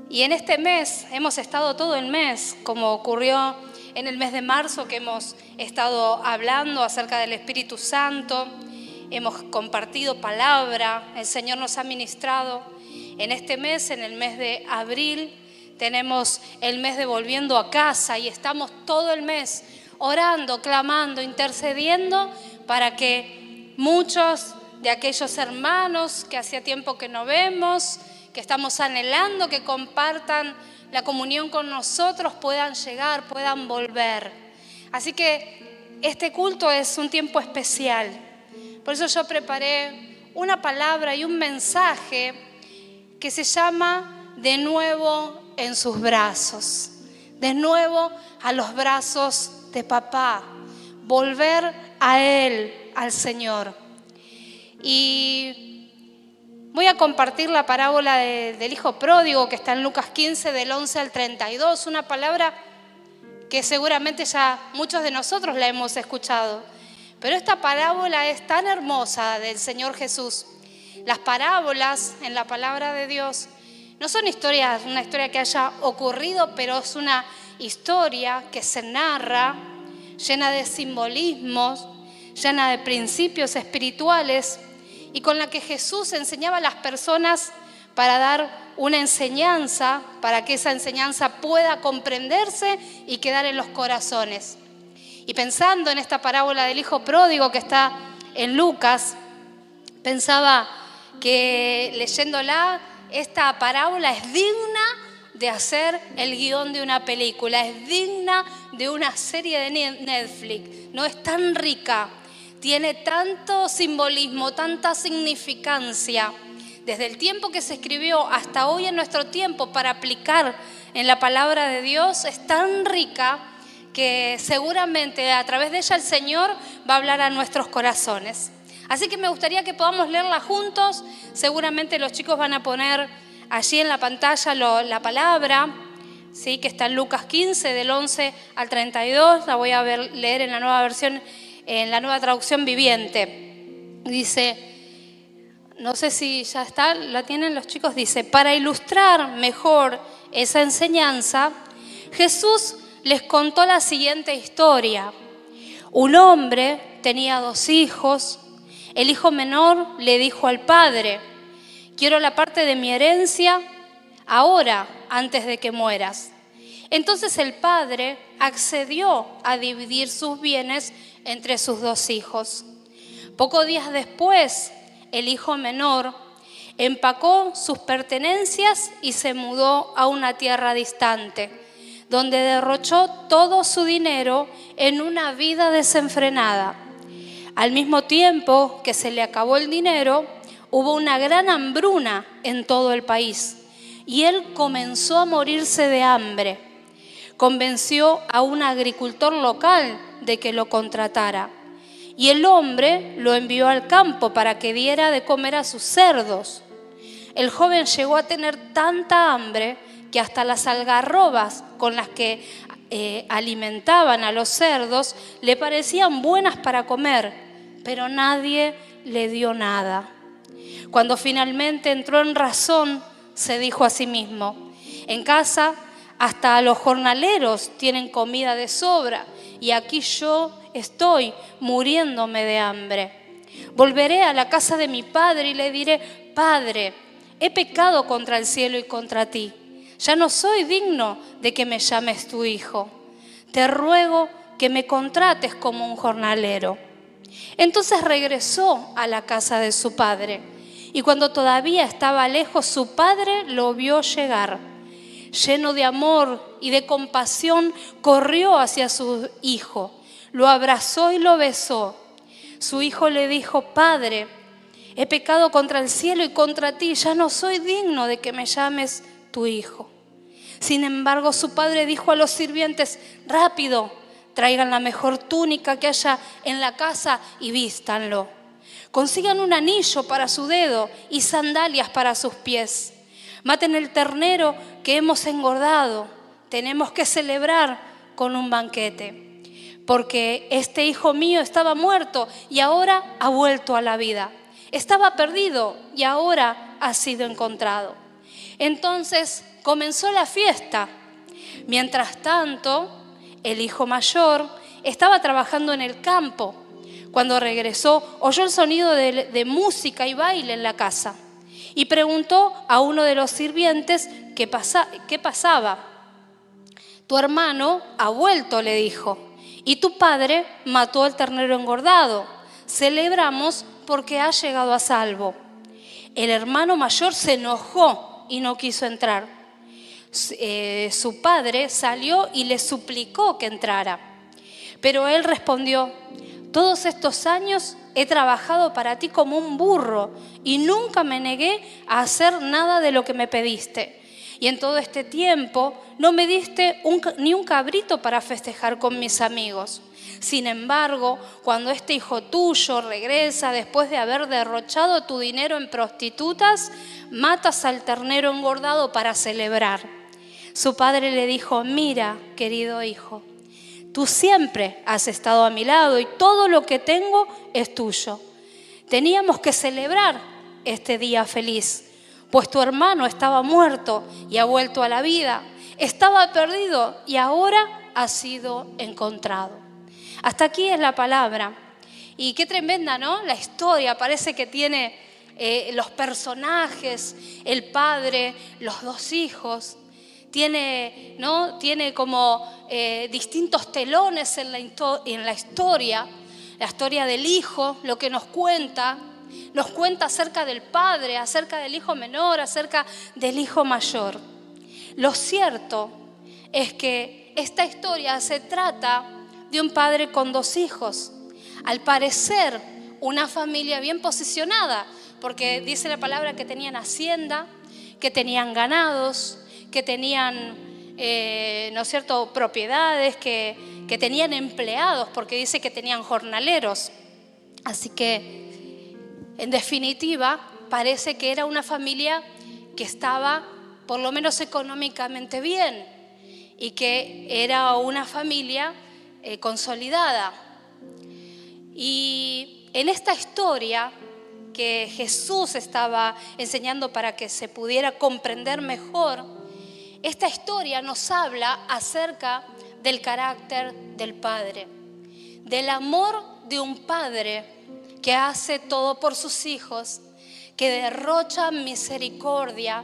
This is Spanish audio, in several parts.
Y en este mes hemos estado todo el mes, como ocurrió en el mes de marzo, que hemos estado hablando acerca del Espíritu Santo, hemos compartido palabra, el Señor nos ha ministrado. En este mes, en el mes de abril, tenemos el mes de volviendo a casa y estamos todo el mes orando, clamando, intercediendo para que muchos de aquellos hermanos que hacía tiempo que no vemos, que estamos anhelando que compartan la comunión con nosotros, puedan llegar, puedan volver. Así que este culto es un tiempo especial. Por eso yo preparé una palabra y un mensaje que se llama de nuevo en sus brazos, de nuevo a los brazos de papá, volver a Él, al Señor. Y voy a compartir la parábola del hijo pródigo que está en Lucas 15 del 11 al 32, una palabra que seguramente ya muchos de nosotros la hemos escuchado. Pero esta parábola es tan hermosa del Señor Jesús. Las parábolas en la palabra de Dios no son historias, una historia que haya ocurrido, pero es una historia que se narra, llena de simbolismos, llena de principios espirituales y con la que Jesús enseñaba a las personas para dar una enseñanza, para que esa enseñanza pueda comprenderse y quedar en los corazones. Y pensando en esta parábola del hijo pródigo que está en Lucas, pensaba que leyéndola, esta parábola es digna de hacer el guión de una película, es digna de una serie de Netflix. No es tan rica, tiene tanto simbolismo, tanta significancia. Desde el tiempo que se escribió hasta hoy en nuestro tiempo para aplicar en la palabra de Dios, es tan rica que seguramente a través de ella el Señor va a hablar a nuestros corazones. Así que me gustaría que podamos leerla juntos. Seguramente los chicos van a poner allí en la pantalla la palabra, ¿sí? Que está en Lucas 15, del 11 al 32. La voy a leer en la nueva versión, en la nueva traducción viviente. Dice, no sé si ya está, la tienen los chicos. Dice, para ilustrar mejor esa enseñanza, Jesús les contó la siguiente historia. Un hombre tenía 2 hijos. El hijo menor le dijo al padre, quiero la parte de mi herencia ahora, antes de que mueras. Entonces el padre accedió a dividir sus bienes entre sus 2 hijos. Pocos días después, el hijo menor empacó sus pertenencias y se mudó a una tierra distante, donde derrochó todo su dinero en una vida desenfrenada. Al mismo tiempo que se le acabó el dinero, hubo una gran hambruna en todo el país y él comenzó a morirse de hambre. Convenció a un agricultor local de que lo contratara y el hombre lo envió al campo para que diera de comer a sus cerdos. El joven llegó a tener tanta hambre que hasta las algarrobas con las que alimentaban a los cerdos le parecían buenas para comer, pero nadie le dio nada. Cuando finalmente entró en razón, se dijo a sí mismo, en casa hasta los jornaleros tienen comida de sobra y aquí yo estoy muriéndome de hambre. Volveré a la casa de mi padre y le diré, Padre, he pecado contra el cielo y contra ti. Ya no soy digno de que me llames tu hijo. Te ruego que me contrates como un jornalero. Entonces regresó a la casa de su padre y cuando todavía estaba lejos, su padre lo vio llegar. Lleno de amor y de compasión, corrió hacia su hijo, lo abrazó y lo besó. Su hijo le dijo, Padre, he pecado contra el cielo y contra ti, ya no soy digno de que me llames tu hijo. Sin embargo, su padre dijo a los sirvientes, rápido, traigan la mejor túnica que haya en la casa y vístanlo. Consigan un anillo para su dedo y sandalias para sus pies. Maten el ternero que hemos engordado. Tenemos que celebrar con un banquete. Porque este hijo mío estaba muerto y ahora ha vuelto a la vida. Estaba perdido y ahora ha sido encontrado. Entonces comenzó la fiesta. Mientras tanto, el hijo mayor estaba trabajando en el campo. Cuando regresó, oyó el sonido de música y baile en la casa y preguntó a uno de los sirvientes qué pasaba. Tu hermano ha vuelto, le dijo, y tu padre mató al ternero engordado. Celebramos porque ha llegado a salvo. El hermano mayor se enojó y no quiso entrar. Su padre salió y le suplicó que entrara. Pero él respondió: todos estos años he trabajado para ti como un burro y nunca me negué a hacer nada de lo que me pediste. Y en todo este tiempo no me diste ni un cabrito para festejar con mis amigos. Sin embargo, cuando este hijo tuyo regresa después de haber derrochado tu dinero en prostitutas, matas al ternero engordado para celebrar. Su padre le dijo: mira, querido hijo, tú siempre has estado a mi lado y todo lo que tengo es tuyo. Teníamos que celebrar este día feliz, pues tu hermano estaba muerto y ha vuelto a la vida. Estaba perdido y ahora ha sido encontrado. Hasta aquí es la palabra. Y qué tremenda, ¿no? La historia parece que tiene los personajes, el padre, los dos hijos. Tiene, ¿no? Tiene como distintos telones en la historia. La historia del hijo, lo que nos cuenta acerca del padre, acerca del hijo menor, acerca del hijo mayor. Lo cierto es que esta historia se trata de un padre con dos hijos. Al parecer, una familia bien posicionada, porque dice la palabra que tenían hacienda, que tenían ganados, que tenían, ¿no es cierto?, propiedades, que tenían empleados, porque dice que tenían jornaleros. Así que, en definitiva, parece que era una familia que estaba, por lo menos económicamente bien, y que era una familia consolidada. Y en esta historia que Jesús estaba enseñando para que se pudiera comprender mejor, esta historia nos habla acerca del carácter del Padre, del amor de un Padre que hace todo por sus hijos, que derrocha misericordia,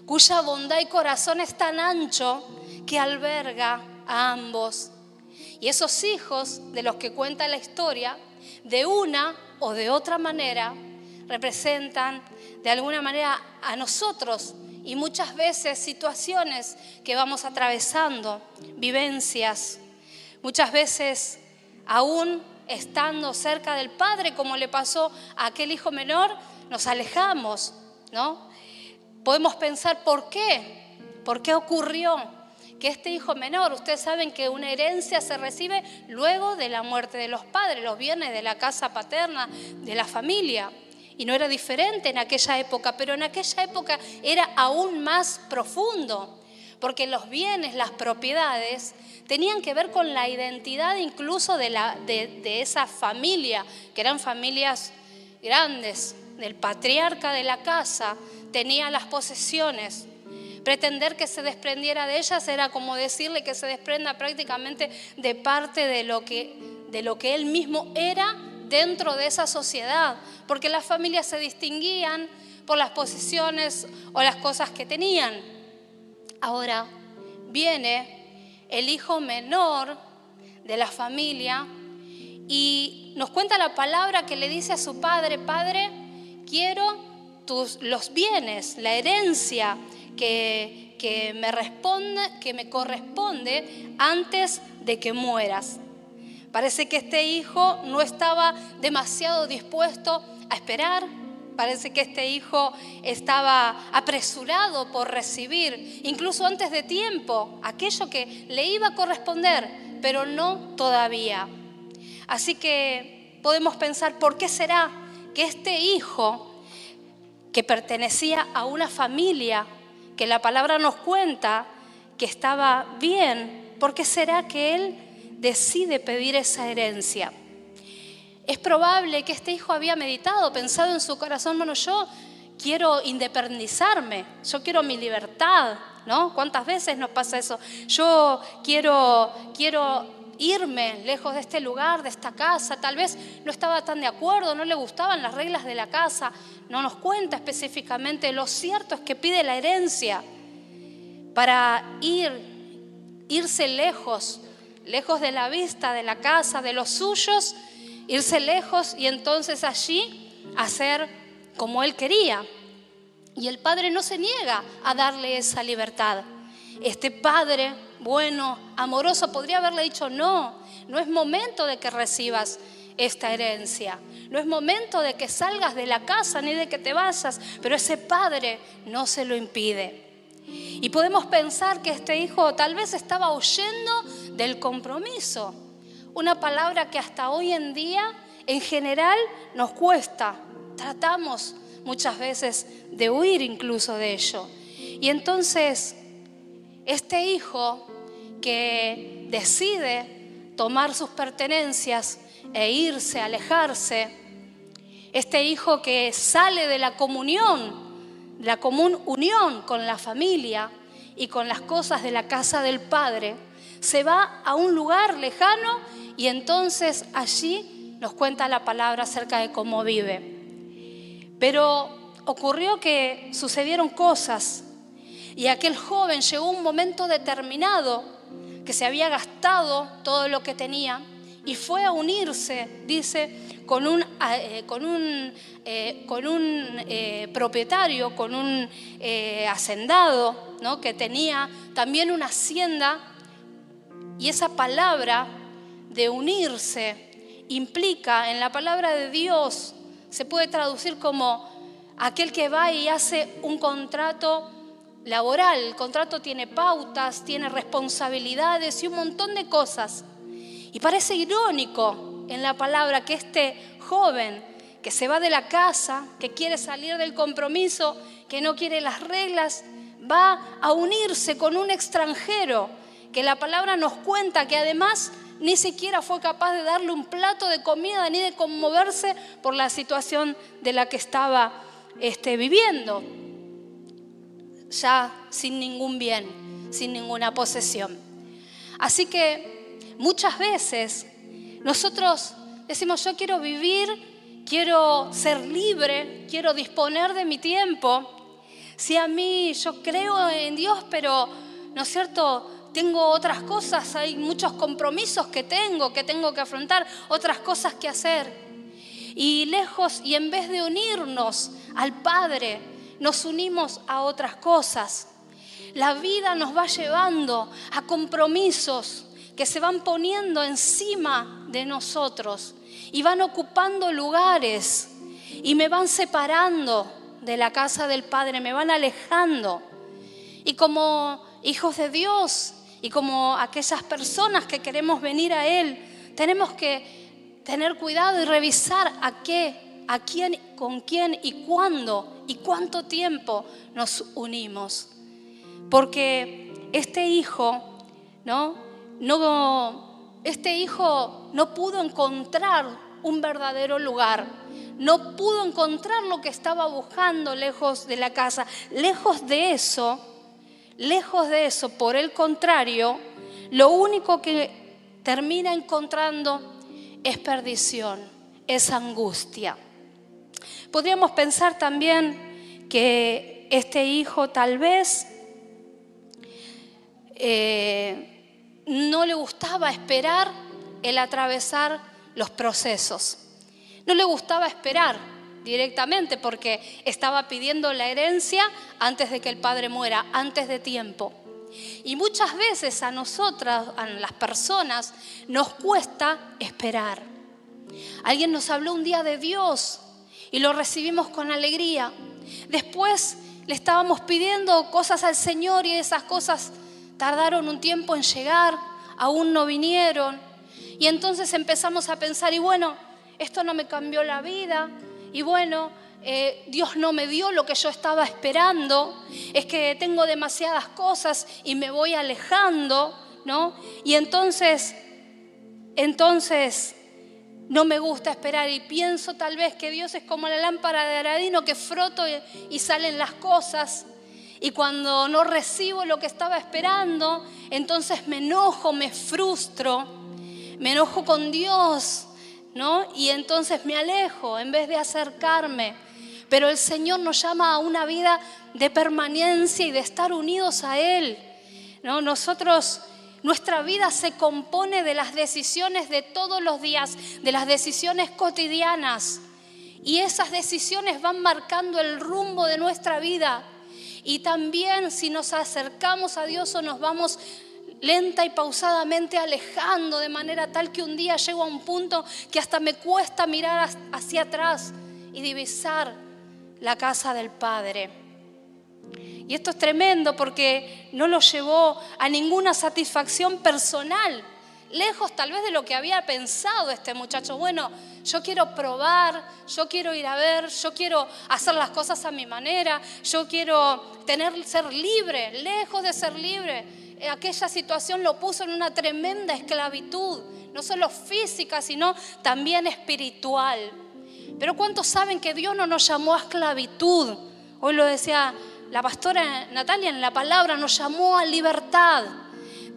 cuya bondad y corazón es tan ancho que alberga a ambos. Y esos hijos de los que cuenta la historia, de una o de otra manera, representan de alguna manera a nosotros y muchas veces situaciones que vamos atravesando, vivencias. Muchas veces, aún estando cerca del Padre, como le pasó a aquel hijo menor, nos alejamos, ¿no? Podemos pensar ¿por qué? ¿Por qué ocurrió que este hijo menor? Ustedes saben que una herencia se recibe luego de la muerte de los padres, los bienes de la casa paterna, de la familia. Y no era diferente en aquella época, pero en aquella época era aún más profundo, porque los bienes, las propiedades, tenían que ver con la identidad incluso de esa familia, que eran familias grandes. El patriarca de la casa tenía las posesiones. Pretender que se desprendiera de ellas era como decirle que se desprenda prácticamente de parte de lo que él mismo era dentro de esa sociedad, porque las familias se distinguían por las posesiones o las cosas que tenían. Ahora viene el hijo menor de la familia y nos cuenta la palabra que le dice a su padre: Padre, quiero los bienes, la herencia que me corresponde antes de que mueras. Parece que este hijo no estaba demasiado dispuesto a esperar. Parece que este hijo estaba apresurado por recibir, incluso antes de tiempo, aquello que le iba a corresponder, pero no todavía. Así que podemos pensar, ¿por qué será que este hijo, que pertenecía a una familia que la palabra nos cuenta que estaba bien, por qué será que él decide pedir esa herencia? Es probable que este hijo había meditado, pensado en su corazón: bueno, yo quiero independizarme, yo quiero mi libertad, ¿no? ¿Cuántas veces nos pasa eso? Yo quiero irme lejos de este lugar, de esta casa. Tal vez no estaba tan de acuerdo, no le gustaban las reglas de la casa. No nos cuenta específicamente. Lo cierto es que pide la herencia para irse lejos de la vista, de la casa, de los suyos, irse lejos y entonces allí hacer como él quería. Y el padre no se niega a darle esa libertad. Este padre bueno, amoroso, podría haberle dicho: no es momento de que recibas esta herencia, no es momento de que salgas de la casa ni de que te vayas, pero ese padre no se lo impide. Y podemos pensar que este hijo tal vez estaba huyendo del compromiso, una palabra que hasta hoy en día en general nos cuesta, tratamos muchas veces de huir incluso de ello. Y entonces este hijo que decide tomar sus pertenencias e irse, alejarse, este hijo que sale de la comunión, la común unión con la familia y con las cosas de la casa del padre, se va a un lugar lejano y entonces allí nos cuenta la palabra acerca de cómo vive. Pero ocurrió que sucedieron cosas y aquel joven llegó a un momento determinado que se había gastado todo lo que tenía y fue a unirse, dice, con un propietario, con un hacendado, ¿no? Que tenía también una hacienda. Y esa palabra de unirse implica, en la palabra de Dios, se puede traducir como aquel que va y hace un contrato laboral. El contrato tiene pautas, tiene responsabilidades y un montón de cosas. Y parece irónico en la palabra que este joven que se va de la casa, que quiere salir del compromiso, que no quiere las reglas, va a unirse con un extranjero, que la palabra nos cuenta que además ni siquiera fue capaz de darle un plato de comida ni de conmoverse por la situación de la que estaba viviendo, ya sin ningún bien, sin ninguna posesión. Así que muchas veces nosotros decimos: yo quiero vivir, quiero ser libre, quiero disponer de mi tiempo. Si a mí, yo creo en Dios, pero ¿no es cierto?, tengo otras cosas, hay muchos compromisos que tengo que afrontar, otras cosas que hacer. Y lejos, y en vez de unirnos al Padre, nos unimos a otras cosas. La vida nos va llevando a compromisos que se van poniendo encima de nosotros y van ocupando lugares y me van separando de la casa del Padre, me van alejando. Y como hijos de Dios y como aquellas personas que queremos venir a Él, tenemos que tener cuidado y revisar a quién, con quién y cuándo y cuánto tiempo nos unimos. Porque este hijo no pudo encontrar un verdadero lugar, no pudo encontrar lo que estaba buscando lejos de la casa. Lejos de eso, por el contrario, lo único que termina encontrando es perdición, es angustia. Podríamos pensar también que este hijo tal vez no le gustaba esperar el atravesar los procesos. No le gustaba esperar directamente porque estaba pidiendo la herencia antes de que el padre muera, antes de tiempo. Y muchas veces a nosotras, a las personas, nos cuesta esperar. Alguien nos habló un día de Dios y lo recibimos con alegría. Después le estábamos pidiendo cosas al Señor y esas cosas tardaron un tiempo en llegar, aún no vinieron. Y entonces empezamos a pensar, y bueno, esto no me cambió la vida, y bueno, Dios no me dio lo que yo estaba esperando, es que tengo demasiadas cosas y me voy alejando, ¿no? Y entonces no me gusta esperar y pienso tal vez que Dios es como la lámpara de Aladino que froto y salen las cosas. Y cuando no recibo lo que estaba esperando, entonces me enojo, me frustro, me enojo con Dios, ¿no? Y entonces me alejo en vez de acercarme. Pero el Señor nos llama a una vida de permanencia y de estar unidos a Él, ¿no? Nuestra vida se compone de las decisiones de todos los días, de las decisiones cotidianas. Y esas decisiones van marcando el rumbo de nuestra vida. Y también si nos acercamos a Dios o nos vamos lenta y pausadamente alejando de manera tal que un día llego a un punto que hasta me cuesta mirar hacia atrás y divisar la casa del Padre. Y esto es tremendo porque no lo llevó a ninguna satisfacción personal, lejos tal vez de lo que había pensado este muchacho. Bueno, yo quiero probar, yo quiero ir a ver, yo quiero hacer las cosas a mi manera, yo quiero ser libre, lejos de ser libre. Aquella situación lo puso en una tremenda esclavitud, no solo física, sino también espiritual. Pero ¿cuántos saben que Dios no nos llamó a esclavitud? Hoy lo decía la pastora Natalia en la palabra, nos llamó a libertad.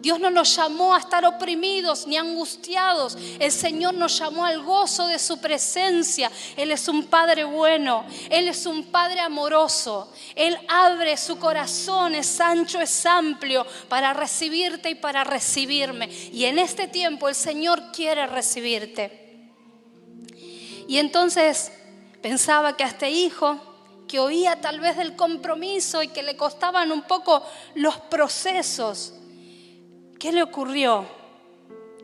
Dios no nos llamó a estar oprimidos ni angustiados. El Señor nos llamó al gozo de su presencia. Él es un Padre bueno. Él es un Padre amoroso. Él abre su corazón, es ancho, es amplio para recibirte y para recibirme. Y en este tiempo el Señor quiere recibirte. Y entonces pensaba que a este hijo, que oía tal vez del compromiso y que le costaban un poco los procesos, ¿qué le ocurrió?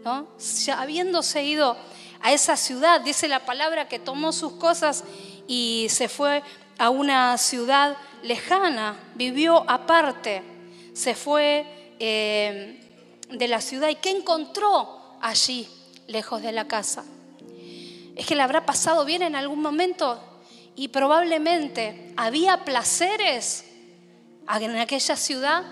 ¿No? Ya habiéndose ido a esa ciudad, dice la palabra que tomó sus cosas y se fue a una ciudad lejana, vivió aparte, se fue de la ciudad. ¿Y qué encontró allí, lejos de la casa? Es que le habrá pasado bien en algún momento y probablemente había placeres en aquella ciudad.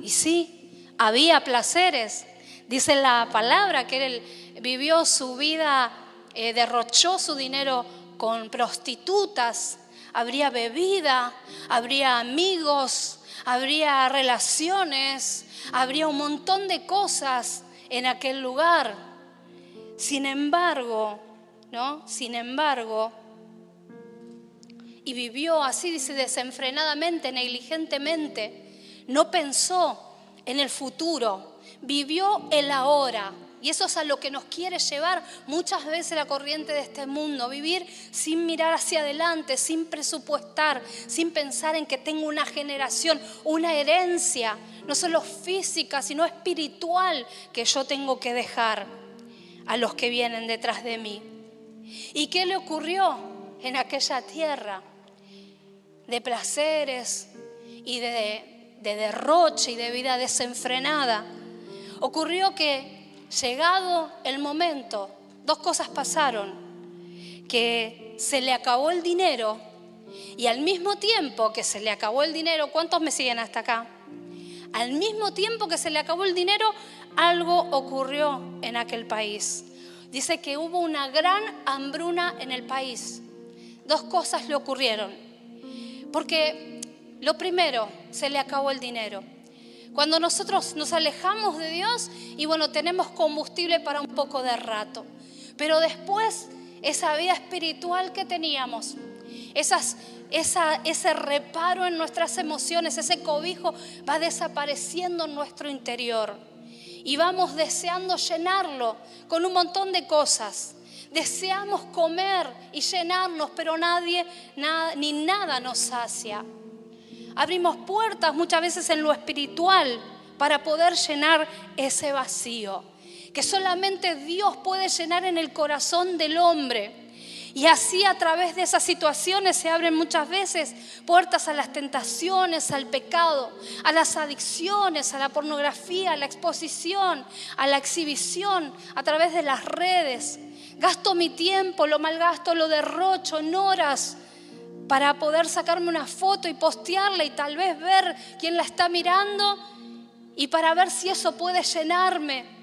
Y sí, había placeres. Dice la palabra que él vivió su vida, derrochó su dinero con prostitutas. Habría bebida, habría amigos, habría relaciones, habría un montón de cosas en aquel lugar. Sin embargo, y vivió así, dice, desenfrenadamente, negligentemente. No pensó en el futuro, vivió el ahora. Y eso es a lo que nos quiere llevar muchas veces la corriente de este mundo. Vivir sin mirar hacia adelante, sin presupuestar, sin pensar en que tengo una generación, una herencia, no solo física, sino espiritual, que yo tengo que dejar a los que vienen detrás de mí. ¿Y qué le ocurrió en aquella tierra de placeres y de derroche y de vida desenfrenada? Ocurrió que, llegado el momento, dos cosas pasaron: que se le acabó el dinero, y al mismo tiempo que se le acabó el dinero, ¿cuántos me siguen hasta acá? Al mismo tiempo que se le acabó el dinero, algo ocurrió en aquel país. Dice que hubo una gran hambruna en el país. Dos cosas le ocurrieron. Porque lo primero, se le acabó el dinero. Cuando nosotros nos alejamos de Dios y bueno, tenemos combustible para un poco de rato. Pero después, esa vida espiritual que teníamos, ese reparo en nuestras emociones, ese cobijo va desapareciendo en nuestro interior. Y vamos deseando llenarlo con un montón de cosas. Deseamos comer y llenarnos, pero ni nada nos sacia. Abrimos puertas muchas veces en lo espiritual para poder llenar ese vacío que solamente Dios puede llenar en el corazón del hombre. Y así, a través de esas situaciones, se abren muchas veces puertas a las tentaciones, al pecado, a las adicciones, a la pornografía, a la exposición, a la exhibición, a través de las redes. Gasto mi tiempo, lo malgasto, lo derrocho en horas para poder sacarme una foto y postearla y tal vez ver quién la está mirando y para ver si eso puede llenarme.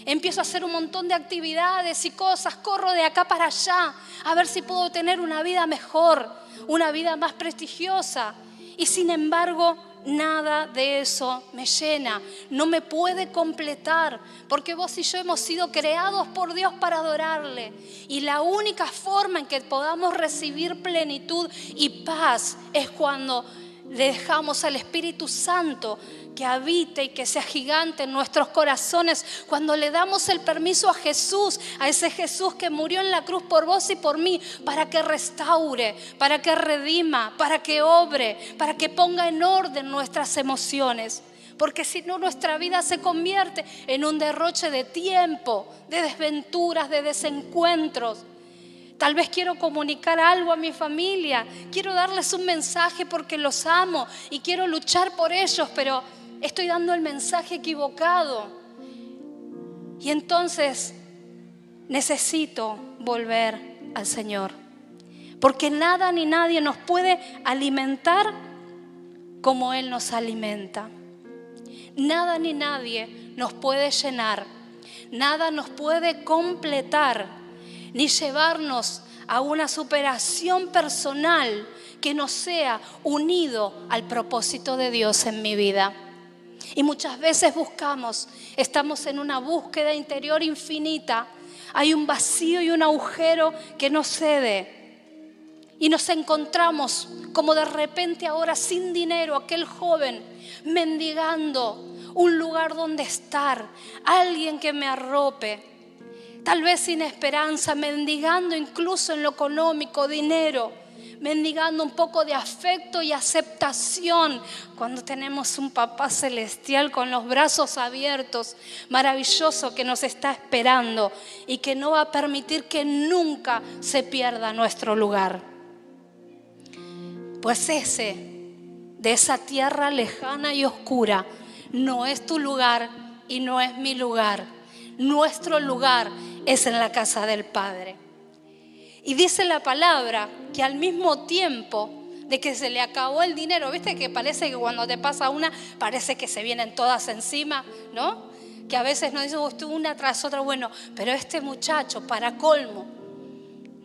Empiezo a hacer un montón de actividades y cosas, corro de acá para allá, a ver si puedo tener una vida mejor, una vida más prestigiosa. Y sin embargo, nada de eso me llena, no me puede completar, porque vos y yo hemos sido creados por Dios para adorarle. Y la única forma en que podamos recibir plenitud y paz es cuando le dejamos al Espíritu Santo que habite y que sea gigante en nuestros corazones, cuando le damos el permiso a Jesús, a ese Jesús que murió en la cruz por vos y por mí, para que restaure, para que redima, para que obre, para que ponga en orden nuestras emociones. Porque si no, nuestra vida se convierte en un derroche de tiempo, de desventuras, de desencuentros. Tal vez quiero comunicar algo a mi familia, quiero darles un mensaje porque los amo y quiero luchar por ellos, pero estoy dando el mensaje equivocado. Y entonces necesito volver al Señor, porque nada ni nadie nos puede alimentar como Él nos alimenta. Nada ni nadie nos puede llenar, nada nos puede completar, ni llevarnos a una superación personal que no sea unido al propósito de Dios en mi vida. Y muchas veces estamos en una búsqueda interior infinita. Hay un vacío y un agujero que no cede. Y nos encontramos como de repente ahora sin dinero, aquel joven mendigando un lugar donde estar, alguien que me arrope. Tal vez sin esperanza, mendigando incluso en lo económico, dinero, mendigando un poco de afecto y aceptación cuando tenemos un Papá Celestial con los brazos abiertos, maravilloso, que nos está esperando y que no va a permitir que nunca se pierda nuestro lugar. Pues de esa tierra lejana y oscura, no es tu lugar y no es mi lugar. Nuestro lugar es en la casa del Padre. Y dice la palabra que al mismo tiempo de que se le acabó el dinero, ¿viste que parece que cuando te pasa una, parece que se vienen todas encima, ¿no? Que a veces nos dicen una tras otra. Bueno, pero este muchacho, para colmo,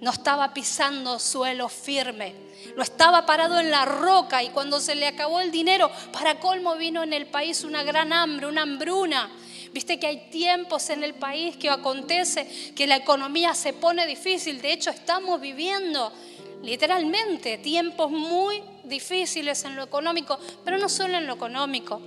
no estaba pisando suelo firme, no estaba parado en la roca, y cuando se le acabó el dinero, para colmo vino en el país una gran hambre, una hambruna. Viste que hay tiempos en el país que acontece que la economía se pone difícil. De hecho, estamos viviendo literalmente tiempos muy difíciles en lo económico, pero no solo en lo económico.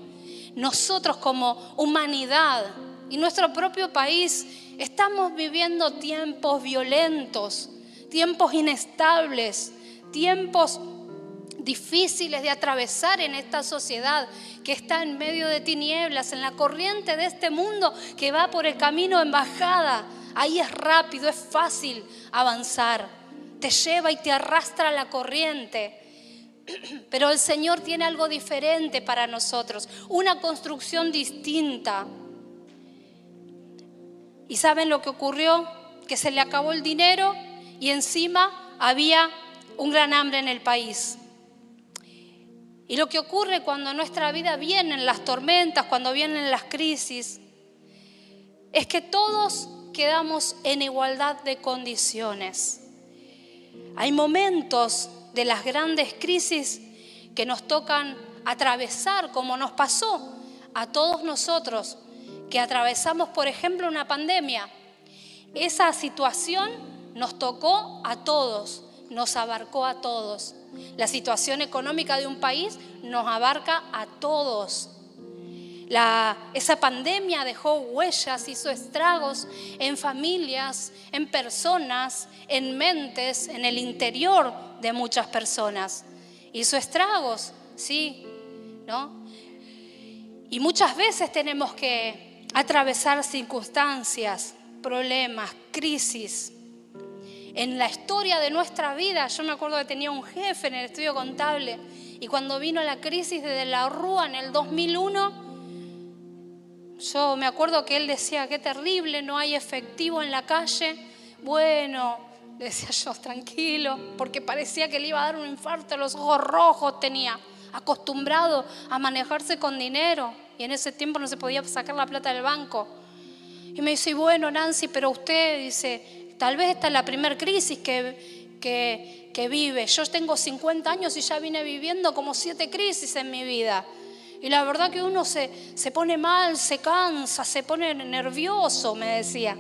Nosotros como humanidad y nuestro propio país estamos viviendo tiempos violentos, tiempos inestables, tiempos difíciles de atravesar en esta sociedad que está en medio de tinieblas, en la corriente de este mundo que va por el camino en bajada. Ahí es rápido, es fácil avanzar, te lleva y te arrastra la corriente. Pero el Señor tiene algo diferente para nosotros, una construcción distinta. ¿Y saben lo que ocurrió? Que se le acabó el dinero y encima había un gran hambre en el país. Y lo que ocurre cuando en nuestra vida vienen las tormentas, cuando vienen las crisis, es que todos quedamos en igualdad de condiciones. Hay momentos de las grandes crisis que nos tocan atravesar, como nos pasó a todos nosotros, que atravesamos, por ejemplo, una pandemia. Esa situación nos tocó a todos, nos abarcó a todos. La situación económica de un país nos abarca a todos. Esa pandemia dejó huellas, hizo estragos en familias, en personas, en mentes, en el interior de muchas personas. Hizo estragos, sí, ¿no? Y muchas veces tenemos que atravesar circunstancias, problemas, crisis. En la historia de nuestra vida, yo me acuerdo que tenía un jefe en el estudio contable y cuando vino la crisis de la Rúa en el 2001, yo me acuerdo que él decía, qué terrible, no hay efectivo en la calle. Bueno, decía yo, tranquilo, porque parecía que le iba a dar un infarto, los ojos rojos tenía, acostumbrado a manejarse con dinero y en ese tiempo no se podía sacar la plata del banco. Y me dice, bueno, Nancy, pero usted, dice, tal vez esta es la primera crisis que vive. Yo tengo 50 años y ya vine viviendo como 7 crisis en mi vida. Y la verdad que uno se pone mal, se cansa, se pone nervioso, me decía.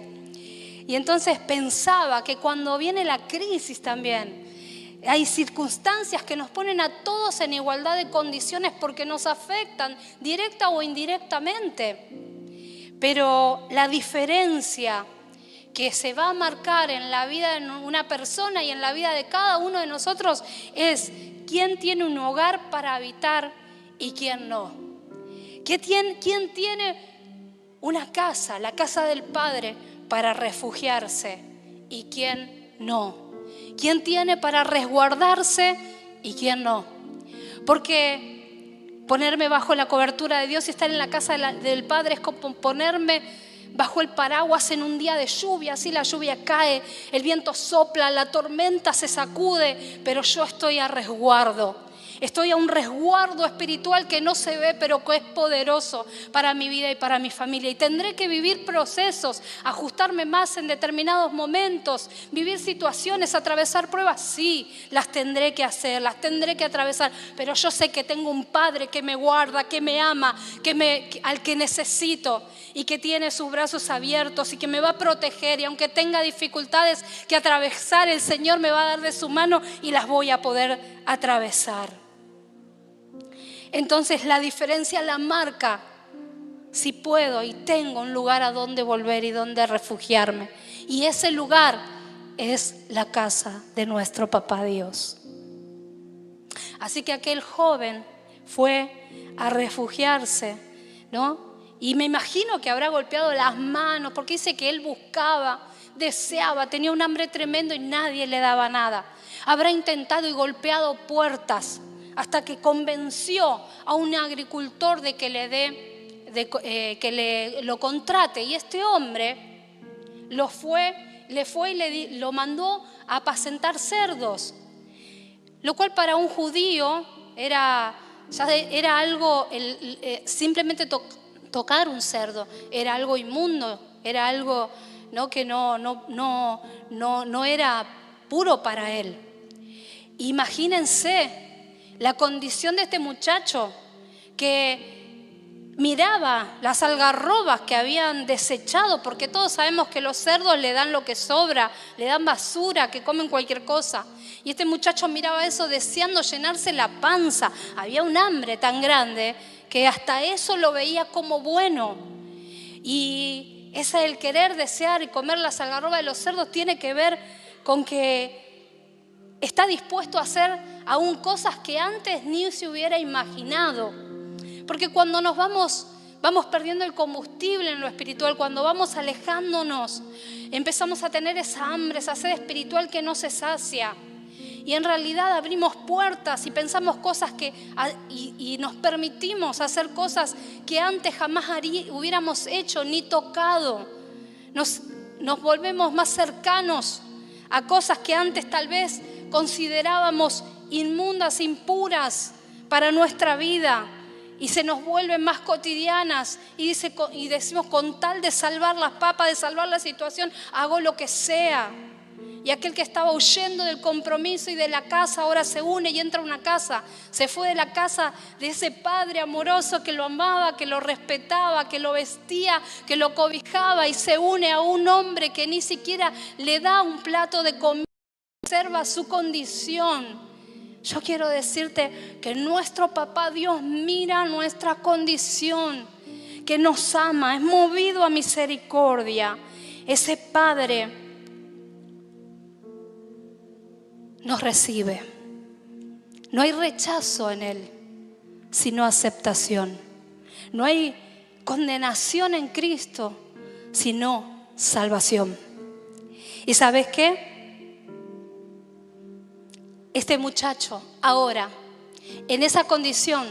Y entonces pensaba que cuando viene la crisis también, hay circunstancias que nos ponen a todos en igualdad de condiciones porque nos afectan directa o indirectamente. Pero la diferencia que se va a marcar en la vida de una persona y en la vida de cada uno de nosotros es quién tiene un hogar para habitar y quién no. ¿Quién tiene una casa, la casa del Padre, para refugiarse y quién no? ¿Quién tiene para resguardarse y quién no? Porque ponerme bajo la cobertura de Dios y estar en la casa del Padre es como ponerme bajo el paraguas en un día de lluvia. Así la lluvia cae, el viento sopla, la tormenta se sacude, pero yo estoy a resguardo. Estoy a un resguardo espiritual que no se ve, pero que es poderoso para mi vida y para mi familia. Y tendré que vivir procesos, ajustarme más en determinados momentos, vivir situaciones, atravesar pruebas. Sí, las tendré que hacer, las tendré que atravesar. Pero yo sé que tengo un Padre que me guarda, que me ama, al que necesito y que tiene sus brazos abiertos y que me va a proteger. Y aunque tenga dificultades que atravesar, el Señor me va a dar de su mano y las voy a poder atravesar. Entonces la diferencia la marca si puedo y tengo un lugar a donde volver y donde refugiarme. Y ese lugar es la casa de nuestro Papá Dios. Así que aquel joven fue a refugiarse, ¿no? Y me imagino que habrá golpeado las manos, porque dice que él buscaba, deseaba, tenía un hambre tremendo y nadie le daba nada. Habrá intentado y golpeado puertas hasta que convenció a un agricultor de que lo contrate. Y este hombre le fue y lo mandó a apacentar cerdos, lo cual para un judío era algo, simplemente tocar un cerdo era algo inmundo, era algo, ¿no?, que no era puro para él. Imagínense la condición de este muchacho que miraba las algarrobas que habían desechado, porque todos sabemos que los cerdos le dan lo que sobra, le dan basura, que comen cualquier cosa. Y este muchacho miraba eso deseando llenarse la panza. Había un hambre tan grande que hasta eso lo veía como bueno. Y ese el querer, desear y comer las algarrobas de los cerdos tiene que ver con que está dispuesto a hacer aún cosas que antes ni se hubiera imaginado. Porque cuando nos vamos perdiendo el combustible en lo espiritual, cuando vamos alejándonos, empezamos a tener esa hambre, esa sed espiritual que no se sacia. Y en realidad abrimos puertas y pensamos cosas y nos permitimos hacer cosas que antes jamás hubiéramos hecho ni tocado. Nos volvemos más cercanos a cosas que antes tal vez considerábamos inmundas, impuras para nuestra vida, y se nos vuelven más cotidianas y decimos, con tal de salvar las papas, de salvar la situación, hago lo que sea. Y aquel que estaba huyendo del compromiso y de la casa ahora se une y entra a una casa. Se fue de la casa de ese padre amoroso que lo amaba, que lo respetaba, que lo vestía, que lo cobijaba, y se une a un hombre que ni siquiera le da un plato de comida, observa su condición. Yo quiero decirte que nuestro Papá Dios mira nuestra condición, que nos ama, es movido a misericordia. Ese Padre nos recibe. No hay rechazo en Él, sino aceptación. No hay condenación en Cristo, sino salvación. ¿Y sabes qué? Este muchacho ahora, en esa condición,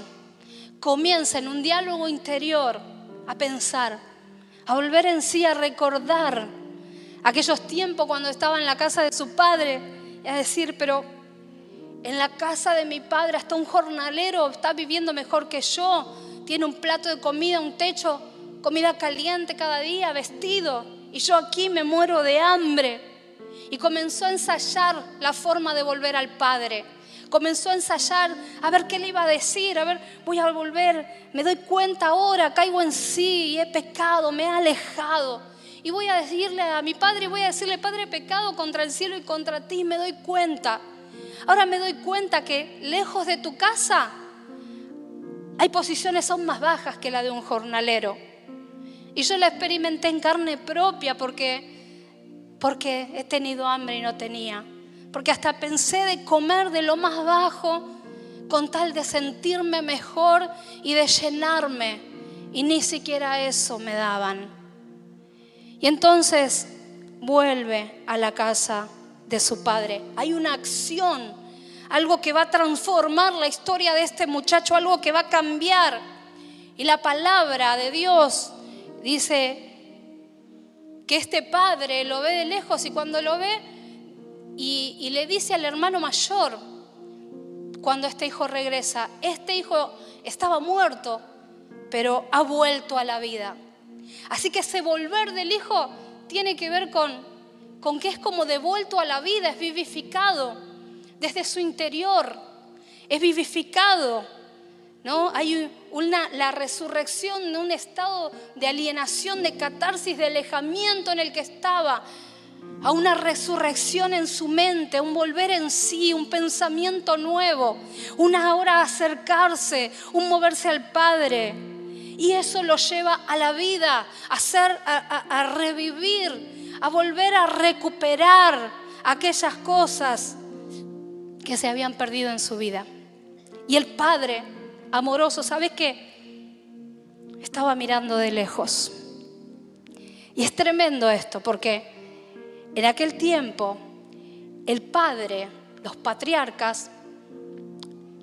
comienza en un diálogo interior a pensar, a volver en sí, a recordar aquellos tiempos cuando estaba en la casa de su padre, y a decir, pero en la casa de mi padre hasta un jornalero está viviendo mejor que yo, tiene un plato de comida, un techo comida caliente cada día, vestido. Y yo aquí me muero de hambre. Y comenzó a ensayar la forma de volver al Padre. Comenzó a ensayar a ver qué le iba a decir. A ver, voy a volver. Me doy cuenta ahora, caigo en sí y he pecado, me he alejado. Y voy a decirle a mi Padre, voy a decirle: Padre, he pecado contra el cielo y contra ti. Me doy cuenta. Ahora me doy cuenta que lejos de tu casa hay posiciones aún más bajas que la de un jornalero. Y yo la experimenté en carne propia porque he tenido hambre y no tenía. Porque hasta pensé de comer de lo más bajo con tal de sentirme mejor y de llenarme. Y ni siquiera eso me daban. Y entonces vuelve a la casa de su padre. Hay una acción, algo que va a transformar la historia de este muchacho, algo que va a cambiar. Y la palabra de Dios dice que este padre lo ve de lejos, y cuando lo ve y le dice al hermano mayor, cuando este hijo regresa: este hijo estaba muerto, pero ha vuelto a la vida. Así que ese volver del hijo tiene que ver con que es como devuelto a la vida, es vivificado desde su interior, es vivificado, ¿no? Hay la resurrección de un estado de alienación, de catarsis, de alejamiento en el que estaba, a una resurrección en su mente, un volver en sí, un pensamiento nuevo, una hora acercarse, un moverse al Padre. Y eso lo lleva a la vida, a revivir, a volver a recuperar aquellas cosas que se habían perdido en su vida. Y el Padre amoroso, ¿sabes qué? Estaba mirando de lejos. Y es tremendo esto, porque en aquel tiempo el padre, los patriarcas,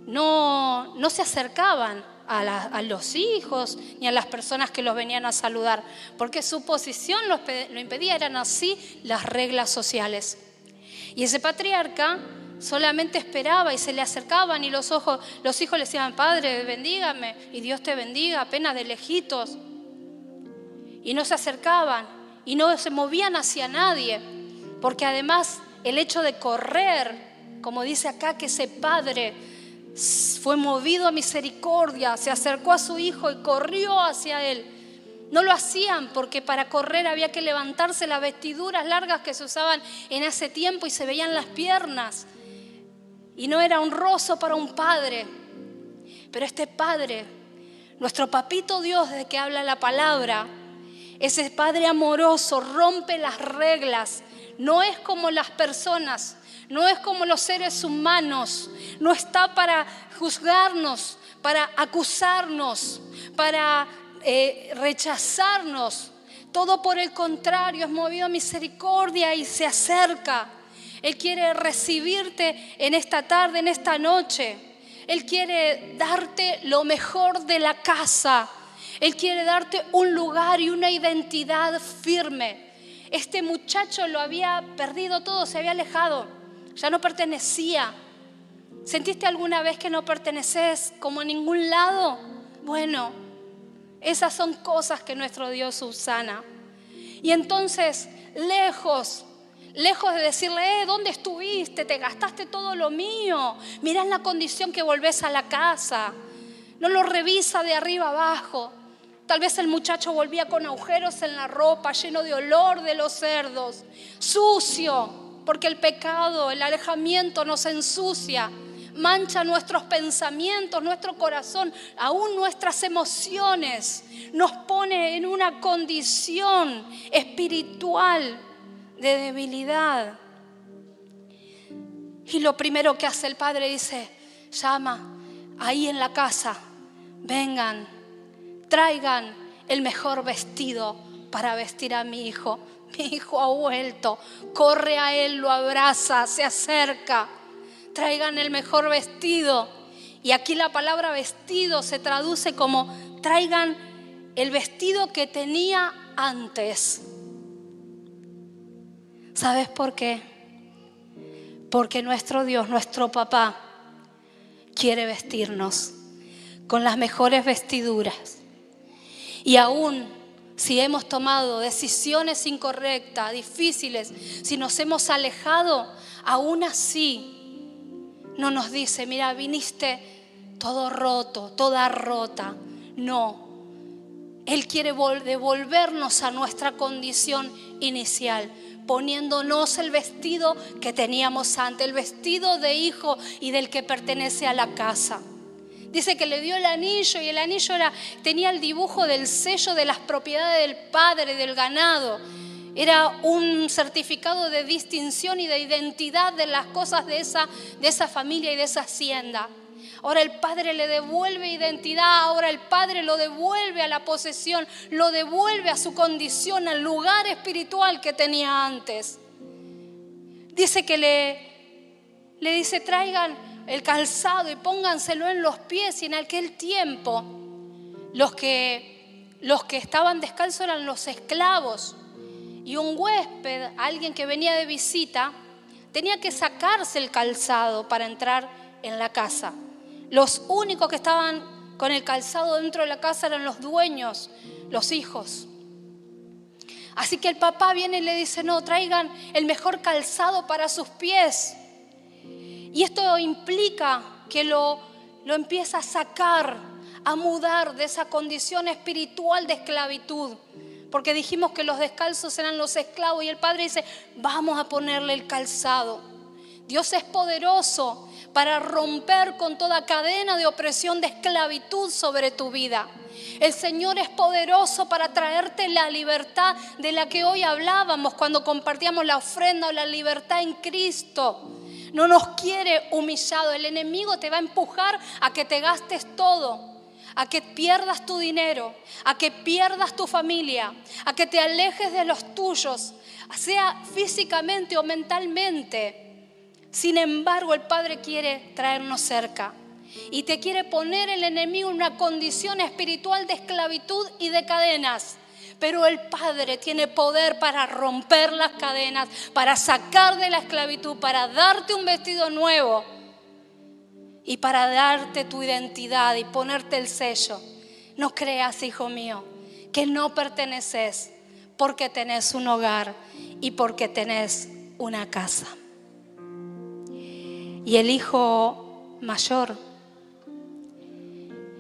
no se acercaban a los hijos ni a las personas que los venían a saludar, porque su posición lo impedía. Eran así las reglas sociales. Y ese patriarca solamente esperaba, y se le acercaban, y los hijos le decían: Padre, bendígame, y Dios te bendiga, apenas de lejitos. Y no se acercaban y no se movían hacia nadie, porque además el hecho de correr, como dice acá, que ese padre fue movido a misericordia, se acercó a su hijo y corrió hacia él. No lo hacían porque para correr había que levantarse las vestiduras largas que se usaban en ese tiempo y se veían las piernas. Y no era honroso para un padre. Pero este Padre, nuestro papito Dios, de que habla la palabra, ese Padre amoroso rompe las reglas. No es como las personas, no es como los seres humanos. No está para juzgarnos, para acusarnos, para rechazarnos. Todo por el contrario, es movido a misericordia y se acerca. Él quiere recibirte en esta tarde, en esta noche. Él quiere darte lo mejor de la casa. Él quiere darte un lugar y una identidad firme. Este muchacho lo había perdido todo, se había alejado, ya no pertenecía. ¿Sentiste alguna vez que no perteneces como a ningún lado? Bueno, esas son cosas que nuestro Dios subsana. Y entonces, lejos de decirle: ¿dónde estuviste? Te gastaste todo lo mío. Mirá en la condición que volvés a la casa. No lo revisa de arriba abajo. Tal vez el muchacho volvía con agujeros en la ropa, lleno de olor de los cerdos, sucio, porque el pecado, el alejamiento nos ensucia, mancha nuestros pensamientos, nuestro corazón, aún nuestras emociones, nos pone en una condición espiritual de debilidad. Y lo primero que hace el padre, dice: llama ahí en la casa, vengan, traigan el mejor vestido para vestir a mi hijo. Mi hijo ha vuelto. Corre a él, lo abraza, se acerca. Traigan el mejor vestido. Y aquí la palabra vestido se traduce como: traigan el vestido que tenía antes. ¿Sabes por qué? Porque nuestro Dios, nuestro papá, quiere vestirnos con las mejores vestiduras. Y aún si hemos tomado decisiones incorrectas, difíciles, si nos hemos alejado, aún así no nos dice, mira, viniste todo roto, toda rota. No, Él quiere devolvernos a nuestra condición inicial, poniéndonos el vestido que teníamos antes, el vestido de hijo y del que pertenece a la casa. Dice que le dio el anillo y el anillo tenía el dibujo del sello de las propiedades del padre, del ganado. Era un certificado de distinción y de identidad de las cosas de esa familia y de esa hacienda. Ahora el padre le devuelve identidad, ahora el padre lo devuelve a la posesión, lo devuelve a su condición, al lugar espiritual que tenía antes. Dice que le dice, traigan el calzado y pónganselo en los pies. Y en aquel tiempo los que estaban descalzos eran los esclavos. Y un huésped, alguien que venía de visita, tenía que sacarse el calzado para entrar en la casa. Los únicos que estaban con el calzado dentro de la casa eran los dueños, los hijos. Así que el papá viene y le dice, no, traigan el mejor calzado para sus pies. Y esto implica que lo empieza a sacar, a mudar de esa condición espiritual de esclavitud. Porque dijimos que los descalzos eran los esclavos y el padre dice, vamos a ponerle el calzado. Dios es poderoso para romper con toda cadena de opresión, de esclavitud sobre tu vida. El Señor es poderoso para traerte la libertad de la que hoy hablábamos cuando compartíamos la ofrenda o la libertad en Cristo. No nos quiere humillado. El enemigo te va a empujar a que te gastes todo, a que pierdas tu dinero, a que pierdas tu familia, a que te alejes de los tuyos, sea físicamente o mentalmente. Sin embargo, el Padre quiere traernos cerca y te quiere poner el enemigo en una condición espiritual de esclavitud y de cadenas. Pero el Padre tiene poder para romper las cadenas, para sacar de la esclavitud, para darte un vestido nuevo y para darte tu identidad y ponerte el sello. No creas, hijo mío, que no perteneces porque tenés un hogar y porque tenés una casa. Y el hijo mayor,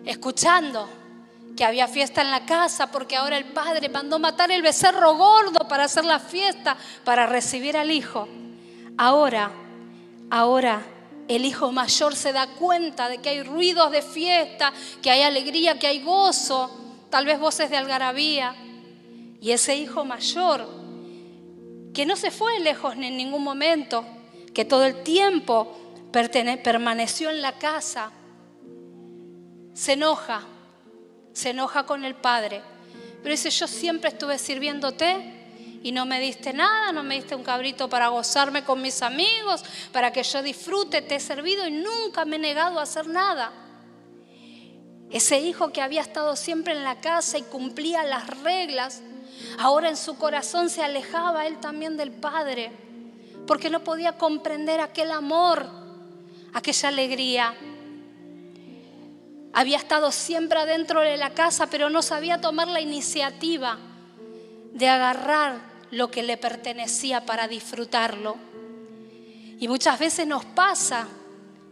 escuchando que había fiesta en la casa porque ahora el padre mandó matar el becerro gordo para hacer la fiesta, para recibir al hijo. Ahora el hijo mayor se da cuenta de que hay ruidos de fiesta, que hay alegría, que hay gozo, tal vez voces de algarabía. Y ese hijo mayor, que no se fue lejos en ningún momento, que todo el tiempo permaneció en la casa, se enoja con el padre, pero dice, yo siempre estuve sirviéndote y no me diste nada, no me diste un cabrito para gozarme con mis amigos, para que yo disfrute, te he servido y nunca me he negado a hacer nada. Ese hijo que había estado siempre en la casa y cumplía las reglas, ahora en su corazón se alejaba él también del padre, porque no podía comprender aquel amor, aquella alegría. Había estado siempre adentro de la casa, pero no sabía tomar la iniciativa de agarrar lo que le pertenecía para disfrutarlo. Y muchas veces nos pasa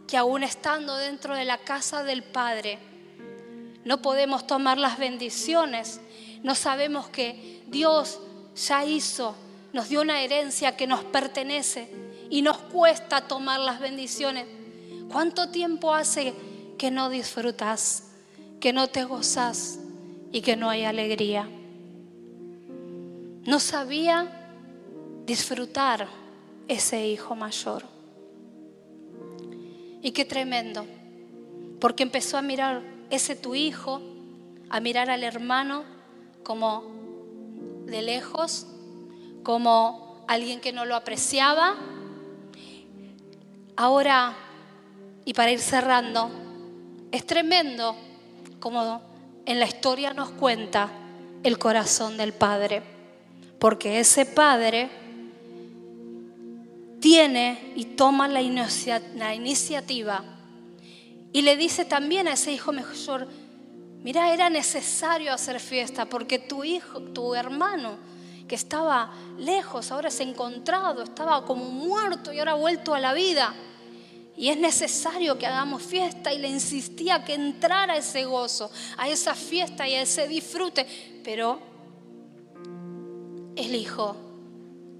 que aún estando dentro de la casa del Padre, no podemos tomar las bendiciones. No sabemos que Dios ya nos dio una herencia que nos pertenece y nos cuesta tomar las bendiciones. ¿Cuánto tiempo hace que no disfrutas, que no te gozas y que no hay alegría? No sabía disfrutar ese hijo mayor. Y qué tremendo, porque empezó a mirar ese tu hijo, a mirar al hermano como de lejos, como alguien que no lo apreciaba. Ahora, y para ir cerrando, es tremendo como en la historia nos cuenta el corazón del padre, porque ese padre tiene y toma la iniciativa y le dice también a ese hijo mayor, Mirá, era necesario hacer fiesta porque tu hijo, tu hermano, que estaba lejos, ahora se ha encontrado, estaba como muerto y ahora ha vuelto a la vida. Y es necesario que hagamos fiesta. Y le insistía que entrara a ese gozo, a esa fiesta y a ese disfrute. Pero el hijo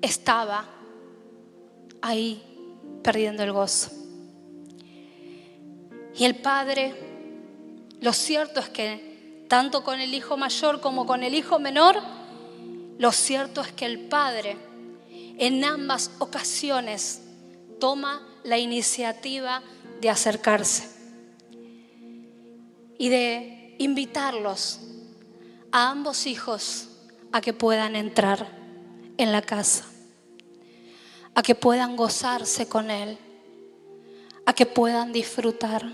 estaba ahí perdiendo el gozo. Y el padre, lo cierto es que tanto con el hijo mayor como con el hijo menor, lo cierto es que el padre en ambas ocasiones toma la iniciativa de acercarse y de invitarlos a ambos hijos a que puedan entrar en la casa, a que puedan gozarse con él, a que puedan disfrutar,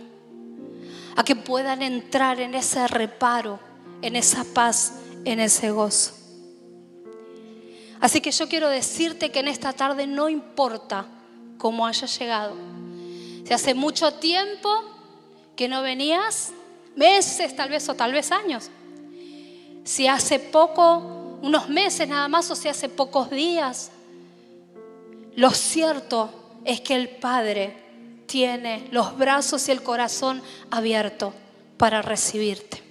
a que puedan entrar en ese reparo, en esa paz, en ese gozo. Así que yo quiero decirte que en esta tarde no importa cómo hayas llegado. Si hace mucho tiempo que no venías, meses tal vez o tal vez años. Si hace poco, unos meses nada más, o si hace pocos días. Lo cierto es que el Padre tiene los brazos y el corazón abierto para recibirte.